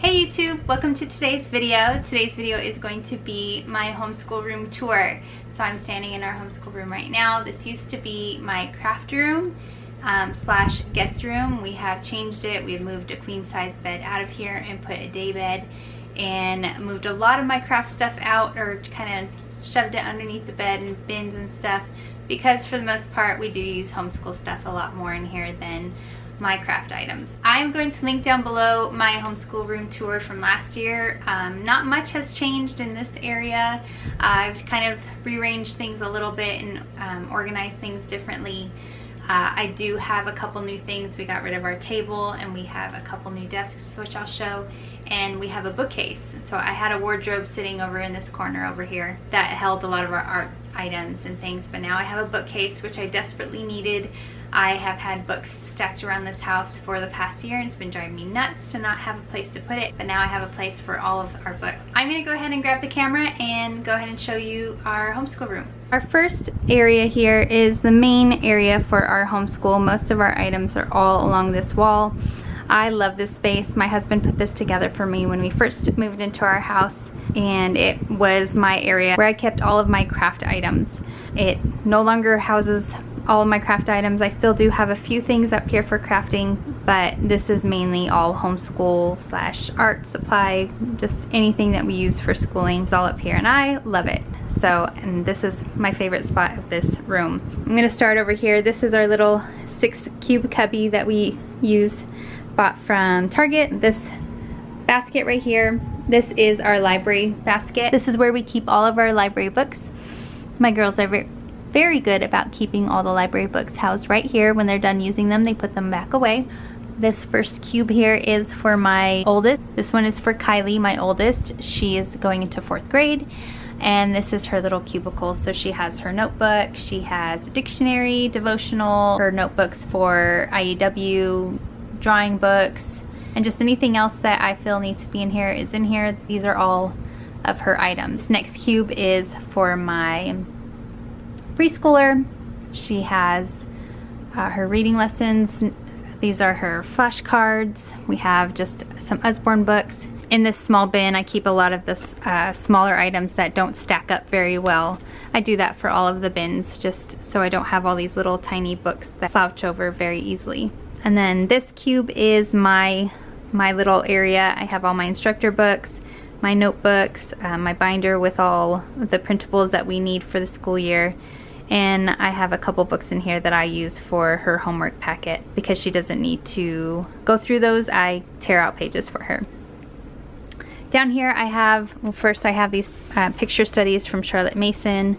Hey YouTube, welcome to today's video. Today's video is going to be my homeschool room tour. So I'm standing in our homeschool room right now. This used to be my craft room slash guest room. We have changed it. We have moved a queen size bed out of here and put a day bed and moved a lot of my craft stuff out, or kind of shoved it underneath the bed and bins and stuff, because for the most part we do use homeschool stuff a lot more in here than my craft items. I'm going to link down below my homeschool room tour from last year. Not much has changed in this area. I've kind of rearranged things a little bit and organized things differently. I do have a couple new things. We got rid of our table and we have a couple new desks, which I'll show, and we have a bookcase. So I had a wardrobe sitting over in this corner over here that held a lot of our art items and things, but now I have a bookcase, which I desperately needed. I have had books stacked around this house for the past year and it's been driving me nuts to not have a place to put it, but now I have a place for all of our books. I'm gonna go ahead and grab the camera and go ahead and show you our homeschool room. Our first area here is the main area for our homeschool. Most of our items are all along this wall. I love this space. My husband put this together for me when we first moved into our house, and it was my area where I kept all of my craft items. It no longer houses all of my craft items. I still do have a few things up here for crafting, but this is mainly all homeschool slash art supply, just anything that we use for schooling is all up here, and I love it. So, and this is my favorite spot of this room. I'm gonna start over here. This is our little 6 cube cubby that we use, bought from Target. This basket right here, this is our library basket. This is where we keep all of our library books. My girls are very good about keeping all the library books housed right here. When they're done using them, they put them back away. This first cube here is for my oldest. This one is for Kylie, my oldest. She is going into 4th grade. And this is her little cubicle. So she has her notebook, she has a dictionary, devotional, her notebooks for IEW, drawing books, and just anything else that I feel needs to be in here is in here. These are all of her items. This next cube is for my preschooler. She has her reading lessons. These are her flashcards. We have just some Usborne books. In this small bin, I keep a lot of the smaller items that don't stack up very well. I do that for all of the bins, just so I don't have all these little tiny books that slouch over very easily. And then this cube is my little area. I have all my instructor books, my notebooks, my binder with all the printables that we need for the school year. And I have a couple books in here that I use for her homework packet. Because she doesn't need to go through those, I tear out pages for her. Down here I have, well, first I have these picture studies from Charlotte Mason.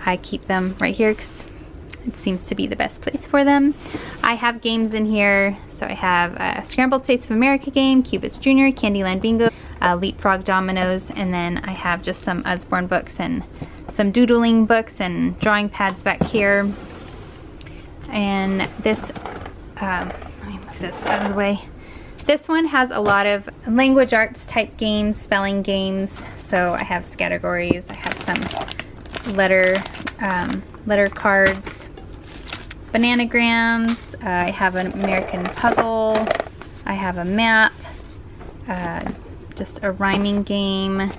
I keep them right here because it seems to be the best place for them. I have games in here. So I have a Scrambled States of America game, Cubits Junior, Candyland Bingo, Leapfrog Dominoes, and then I have just some Usborne books and some doodling books and drawing pads back here. And this, let me move this out of the way. This one has a lot of language arts type games, spelling games. So I have categories. I have some letter cards, bananagrams. I have an American puzzle. I have a map, just a rhyming game.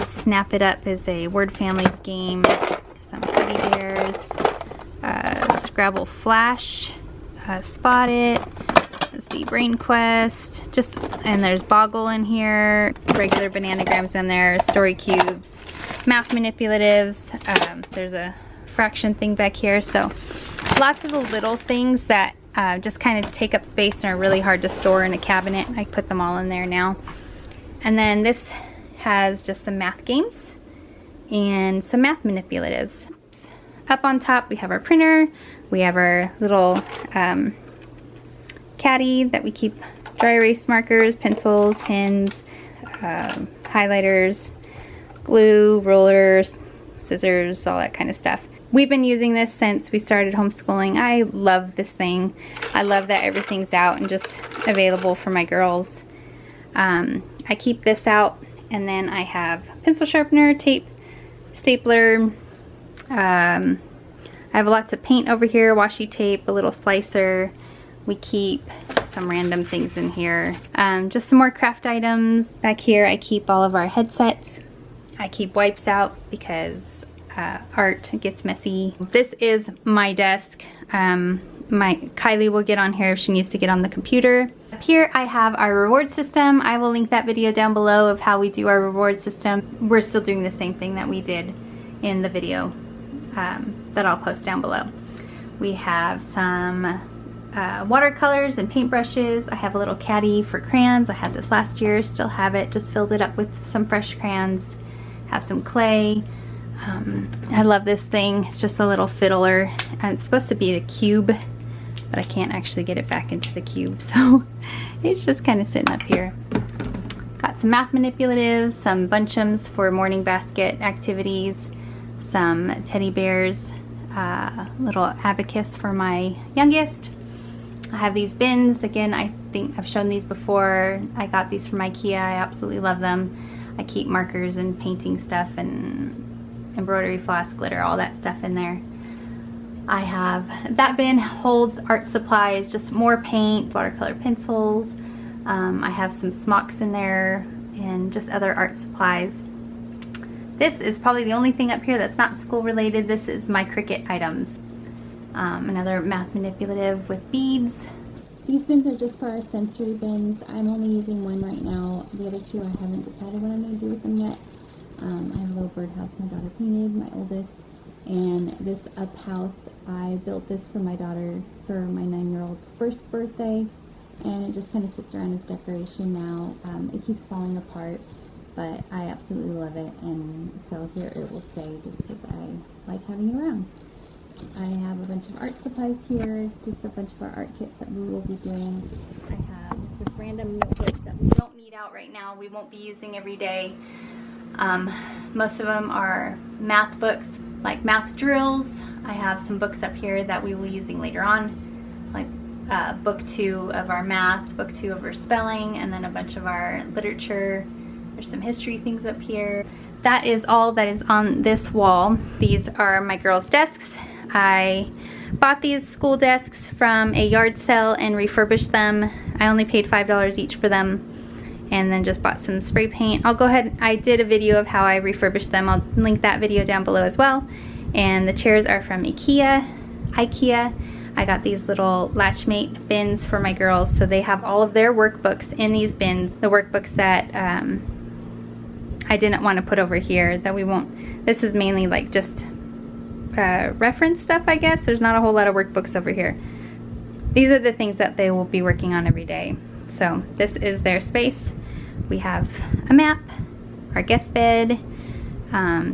Snap It Up is a word families game. Some teddy bears. Scrabble Flash. Spot It. Let's see, Brain Quest. And there's Boggle in here. Regular bananagrams in there. Story cubes. Math manipulatives. There's a fraction thing back here. So lots of the little things that just kind of take up space and are really hard to store in a cabinet. I put them all in there now. And then this has just some math games and some math manipulatives. Up on top we have our printer. We have our little caddy that we keep dry erase markers, pencils, pens, highlighters, glue, rollers, scissors, all that kind of stuff. We've been using this since we started homeschooling. I love this thing. I love that everything's out and just available for my girls. I keep this out, and then I have pencil sharpener, tape, stapler. I have lots of paint over here, washi tape, a little slicer. We keep some random things in here. Just some more craft items. Back here I keep all of our headsets. I keep wipes out because art gets messy. This is my desk. Kylie will get on here if she needs to get on the computer. Up here I have our reward system. I will link that video down below of how we do our reward system. We're still doing the same thing that we did in the video that I'll post down below. We have some watercolors and paintbrushes. I have a little caddy for crayons. I had this last year, still have it, just filled it up with some fresh crayons. Have some clay. I love this thing. It's just a little fiddler. It's supposed to be a cube, but I can't actually get it back into the cube, so it's just kind of sitting up here. Got some math manipulatives, some bunchums for morning basket activities, some teddy bears, little abacus for my youngest. I have these bins. Again, I think I've shown these before. I got these from IKEA. I absolutely love them. I keep markers and painting stuff and embroidery floss, glitter, all that stuff in there. I have, that bin holds art supplies, just more paint, watercolor pencils. I have some smocks in there and just other art supplies. This is probably the only thing up here that's not school related. This is my Cricut items. Another math manipulative with beads. These bins are just for our sensory bins. I'm only using one right now. The other two I haven't decided what I'm going to do with them yet. I have a little birdhouse my daughter painted, my oldest. And this up house, I built this for my daughter for my 9-year-old's first birthday. And it just kind of sits around as decoration now. It keeps falling apart, but I absolutely love it. And so here it will stay just because I like having it around. I have a bunch of art supplies here, just a bunch of our art kits that we will be doing. I have just random notebooks that we don't need out right now, we won't be using every day. Most of them are math books, like math drills. I have some books up here that we will be using later on, like book 2 of our math, book 2 of our spelling, and then a bunch of our literature. There's some history things up here. That is all that is on this wall. These are my girls' desks. I bought these school desks from a yard sale and refurbished them. I only paid $5 each for them, and then just bought some spray paint. I'll go ahead, I did a video of how I refurbished them. I'll link that video down below as well. And the chairs are from IKEA. I got these little Latchmate bins for my girls, so they have all of their workbooks in these bins. The workbooks that I didn't want to put over here, that we won't, this is mainly like just reference stuff, I guess. There's not a whole lot of workbooks over here. These are the things that they will be working on every day. So this is their space. We have a map, our guest bed,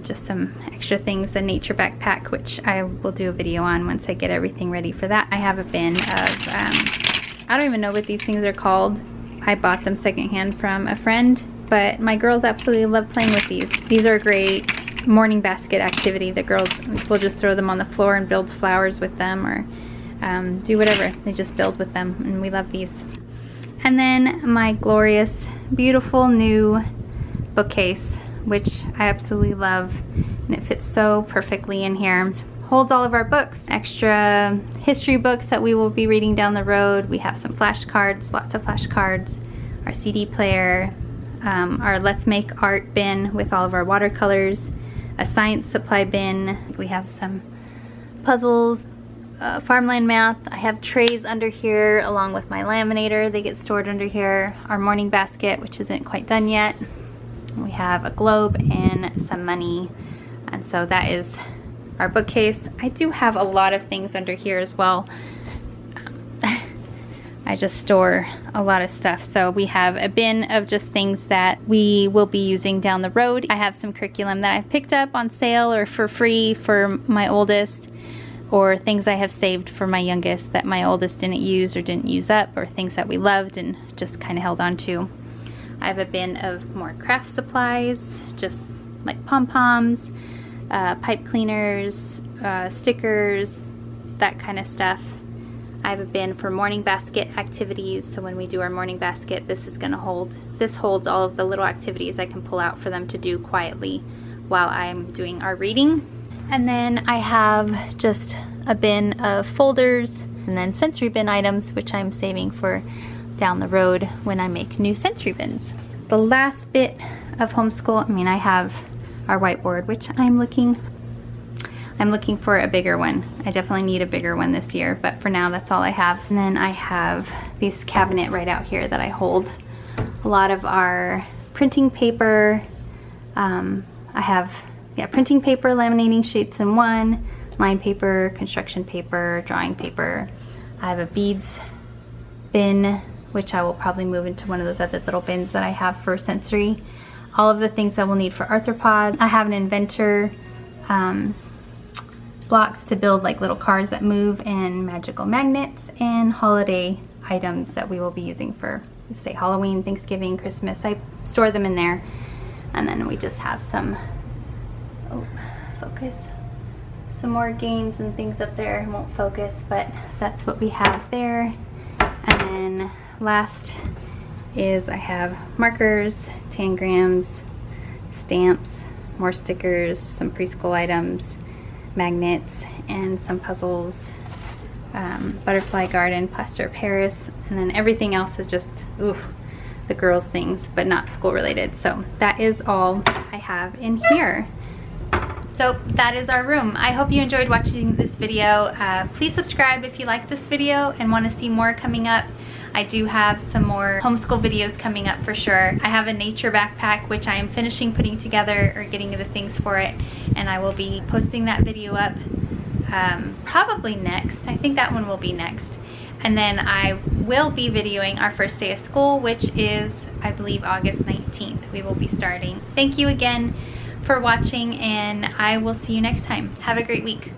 just some extra things, a nature backpack, which I will do a video on once I get everything ready for that. I have a bin of, I don't even know what these things are called. I bought them secondhand from a friend, but my girls absolutely love playing with these. These are a great morning basket activity. The girls will just throw them on the floor and build flowers with them, or do whatever. They just build with them, and we love these. And then my glorious, beautiful new bookcase, which I absolutely love, and it fits so perfectly in here. Holds all of our books, extra history books that we will be reading down the road. We have some flashcards, lots of flashcards, our CD player, our Let's Make Art bin with all of our watercolors, a science supply bin. We have some puzzles, farmland math. I have trays under here along with my laminator. They get stored under here. Our morning basket, which isn't quite done yet. We have a globe and some money. And so that is our bookcase. I do have a lot of things under here as well. I just store a lot of stuff. So we have a bin of just things that we will be using down the road. I have some curriculum that I've picked up on sale or for free for my oldest, or things I have saved for my youngest that my oldest didn't use or didn't use up, or things that we loved and just kind of held on to. I have a bin of more craft supplies, just like pom-poms, pipe cleaners, stickers, that kind of stuff. I have a bin for morning basket activities, so when we do our morning basket, this is gonna hold, this holds all of the little activities I can pull out for them to do quietly while I'm doing our reading. And then I have just a bin of folders, and then sensory bin items, which I'm saving for down the road when I make new sensory bins. The last bit of homeschool, I mean, I have our whiteboard, which I'm looking for a bigger one. I definitely need a bigger one this year, but for now that's all I have. And then I have this cabinet right out here that I hold a lot of our printing paper. I have printing paper, laminating sheets in one, line paper, construction paper, drawing paper. I have a beads bin, which I will probably move into one of those other little bins that I have for sensory. All of the things that we'll need for arthropods. I have an inventor blocks to build like little cars that move, and magical magnets, and holiday items that we will be using for, say, Halloween, Thanksgiving, Christmas. I store them in there. And then we just have some, some more games and things up there. It won't focus, but that's what we have there. And then last is I have markers, tangrams, stamps, more stickers, some preschool items, magnets, and some puzzles, butterfly garden, plaster of Paris, and then everything else is just the girls' things, but not school related. So that is all I have in here. So that is our room. I hope you enjoyed watching this video. Please subscribe if you like this video and want to see more coming up. I do have some more homeschool videos coming up for sure. I have a nature backpack, which I am finishing putting together or getting the things for it, and I will be posting that video up probably next. I think that one will be next. And then I will be videoing our first day of school, which is, I believe, August 19th. We will be starting. Thank you again for watching, and I will see you next time. Have a great week.